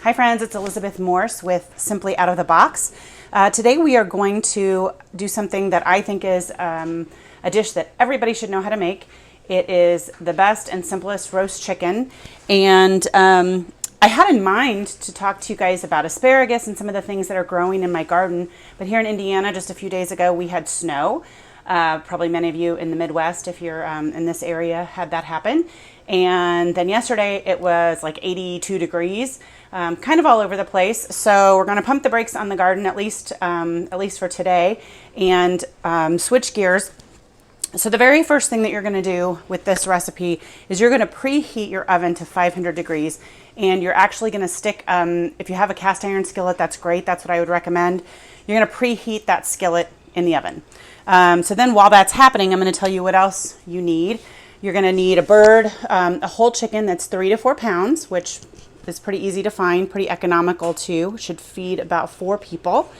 Hi friends, it's Elizabeth Morse with Simply Out of the Box. Today we are going to do something that I think is a dish that everybody should know how to make. It is the best and simplest roast chicken, and I had in mind to talk to you guys about asparagus and some of the things that are growing in my garden, but here in Indiana just a few days ago we had snow. Probably many of you in the Midwest, if you're in this area, had that happen. And then yesterday it was like 82 degrees, kind of all over the place. So we're going to pump the brakes on the garden at least for today, and switch gears. So the very first thing that you're going to do with this recipe is you're going to preheat your oven to 500 degrees, and you're actually going to stick, if you have a cast iron skillet, that's great. That's what I would recommend. You're going to preheat that skillet in the oven. So then while that's happening, I'm going to tell you what else you need. You're going to need a bird, a whole chicken that's 3 to 4 pounds, which is pretty easy to find, pretty economical too. Should feed about 4 people.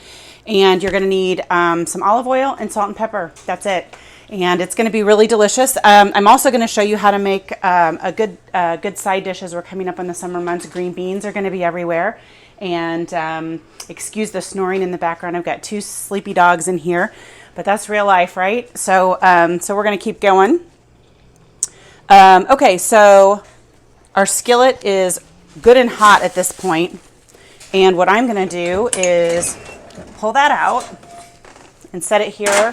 And you're going to need some olive oil and salt and pepper. That's it. And it's going to be really delicious. I'm also going to show you how to make a good side dish as we're coming up on the summer months. Green beans are going to be everywhere. And excuse the snoring in the background. I've got 2 sleepy dogs in here, but that's real life, right? So we're going to keep going. Okay, so our skillet is good and hot at this point. And what I'm going to do is pull that out and set it here.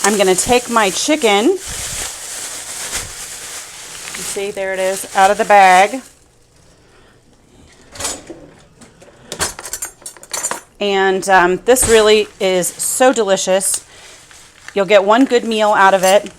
I'm going to take my chicken. You see, there it is, out of the bag. And this really is so delicious. You'll get one good meal out of it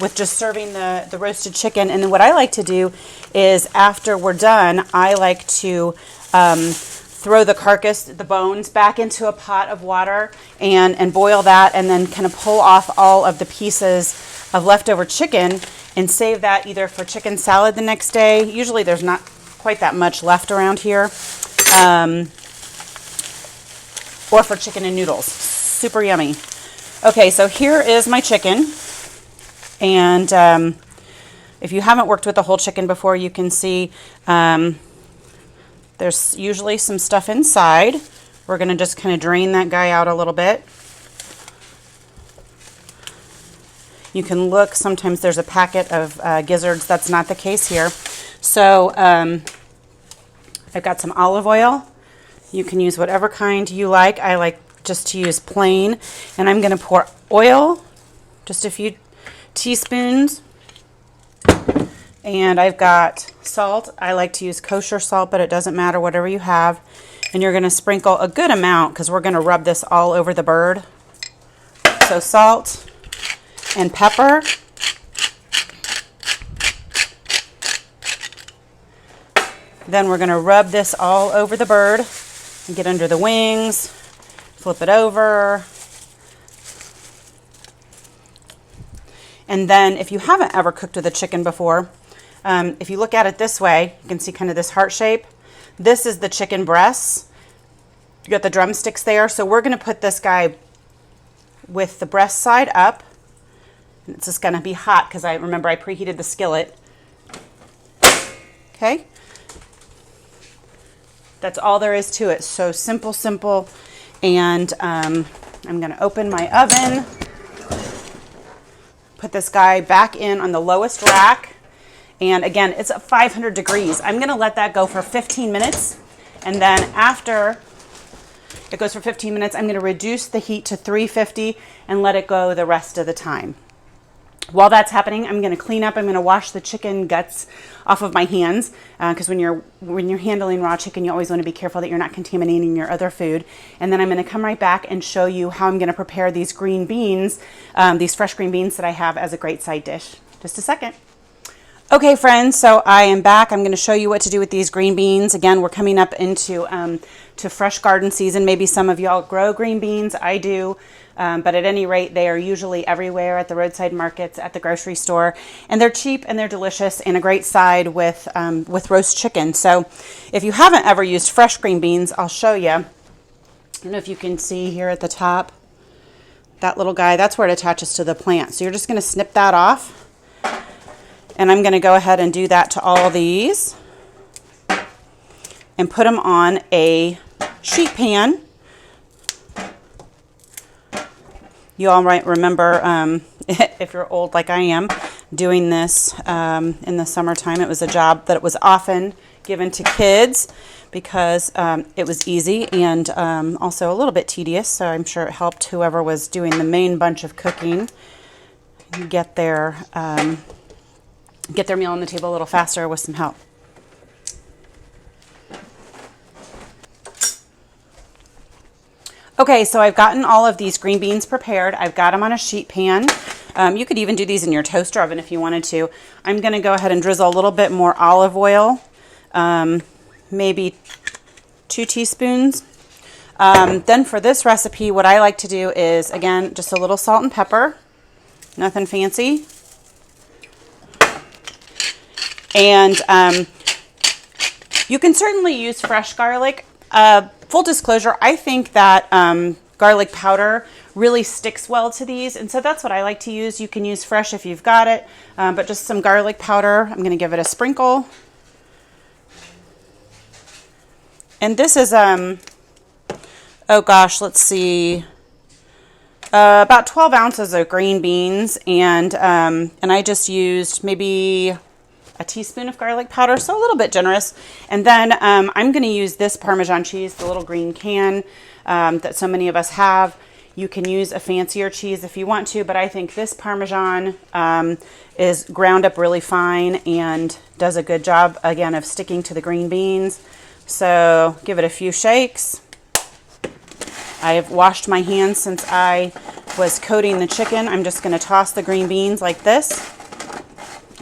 with just serving the roasted chicken. And then what I like to do is after we're done, I like to throw the carcass, the bones, back into a pot of water and boil that, and then kind of pull off all of the pieces of leftover chicken and save that either for chicken salad the next day. Usually there's not quite that much left around here. Or for chicken and noodles. Super yummy. Okay, so here is my chicken. And if you haven't worked with a whole chicken before, you can see there's usually some stuff inside. We're going to just kind of drain that guy out a little bit. You can look, sometimes there's a packet of gizzards. That's not the case here. So I've got some olive oil. You can use whatever kind you like. I like just to use plain. And I'm going to pour oil, just a few teaspoons. And I've got salt. I like to use kosher salt, but it doesn't matter, whatever you have. And you're going to sprinkle a good amount because we're going to rub this all over the bird. So salt and pepper. Then we're going to rub this all over the bird and get under the wings, flip it over. And then if you haven't ever cooked with a chicken before, if you look at it this way, you can see kind of this heart shape. This is the chicken breasts. You got the drumsticks there. So we're going to put this guy with the breast side up. And it's just going to be hot because I preheated the skillet. Okay. That's all there is to it. So simple. And I'm going to open my oven. Put this guy back in on the lowest rack. And again, it's at 500 degrees. I'm going to let that go for 15 minutes. And then after it goes for 15 minutes, I'm going to reduce the heat to 350 and let it go the rest of the time. While that's happening, I'm going to clean up. I'm going to wash the chicken guts off of my hands because when you're handling raw chicken, you always want to be careful that you're not contaminating your other food. And then I'm going to come right back and show you how I'm going to prepare these green beans, these fresh green beans that I have as a great side dish. Just a second. Okay, friends, so I am back. I'm going to show you what to do with these green beans. Again, we're coming up into to fresh garden season. Maybe some of y'all grow green beans. I do. But at any rate, they are usually everywhere at the roadside markets, at the grocery store, and they're cheap and they're delicious and a great side with roast chicken. So if you haven't ever used fresh green beans, I'll show you. I don't know if you can see here at the top, that little guy, that's where it attaches to the plant. So you're just going to snip that off. And I'm going to go ahead and do that to all these and put them on a sheet pan. You all might remember, if you're old like I am, doing this in the summertime. It was a job that was often given to kids because it was easy and also a little bit tedious, so I'm sure it helped whoever was doing the main bunch of cooking get their meal on the table a little faster with some help. Okay, so I've gotten all of these green beans prepared. I've got them on a sheet pan. You could even do these in your toaster oven if you wanted to. I'm going to go ahead and drizzle a little bit more olive oil, maybe 2 teaspoons. Then for this recipe, what I like to do is, again, just a little salt and pepper. Nothing fancy. And you can certainly use fresh garlic. Full disclosure, I think that garlic powder really sticks well to these, and so that's what I like to use. You can use fresh if you've got it, but just some garlic powder. I'm going to give it a sprinkle. And this is, oh gosh, let's see, about 12 ounces of green beans, and I just used maybe a teaspoon of garlic powder, so a little bit generous. And then I'm going to use this Parmesan cheese, the little green can that so many of us have. You can use a fancier cheese if you want to, but I think this Parmesan is ground up really fine and does a good job, again, of sticking to the green beans. So give it a few shakes. I have washed my hands since I was coating the chicken. I'm just going to toss the green beans like this.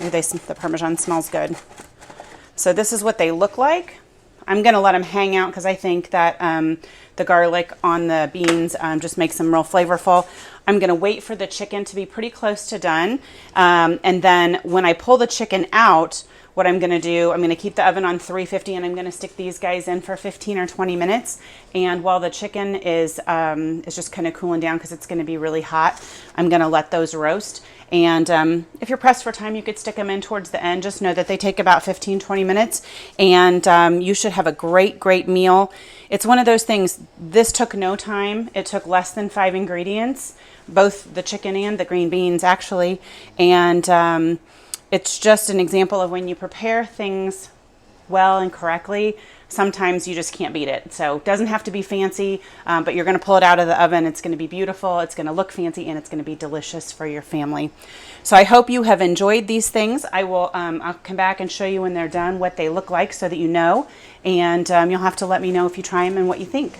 Ooh, the Parmesan smells good. So this is what they look like. I'm going to let them hang out because I think that the garlic on the beans just makes them real flavorful. I'm going to wait for the chicken to be pretty close to done. And then when I pull the chicken out, what I'm going to do, I'm going to keep the oven on 350 and I'm going to stick these guys in for 15 or 20 minutes. And while the chicken is just kind of cooling down because it's going to be really hot, I'm going to let those roast. And if you're pressed for time, you could stick them in towards the end. Just know that they take about 15-20 minutes, and you should have a great meal. It's one of those things, this took no time. It took less than 5 ingredients, both the chicken and the green beans, actually. And it's just an example of when you prepare things well and correctly, sometimes you just can't beat it. So it doesn't have to be fancy, but you're going to pull it out of the oven. It's going to be beautiful. It's going to look fancy, and it's going to be delicious for your family. So I hope you have enjoyed these things. I'll come back and show you when they're done what they look like so that you know, and you'll have to let me know if you try them and what you think.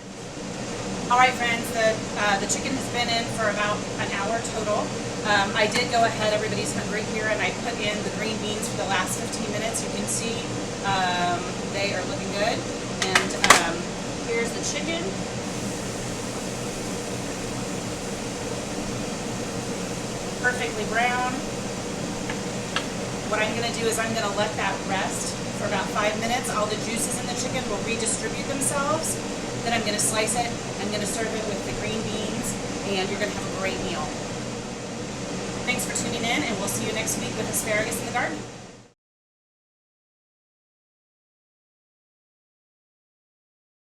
All right, friends, the chicken has been in for about an hour total. I did go ahead, everybody's hungry here, and I put in the green beans for the last 15 minutes. You can see they are looking good. And here's the chicken. Perfectly brown. What I'm going to do is I'm going to let that rest for about 5 minutes. All the juices in the chicken will redistribute themselves. Then I'm going to slice it. I'm going to serve it with the green beans, and you're going to have a great meal. Thanks for tuning in, and we'll see you next week with asparagus in the garden.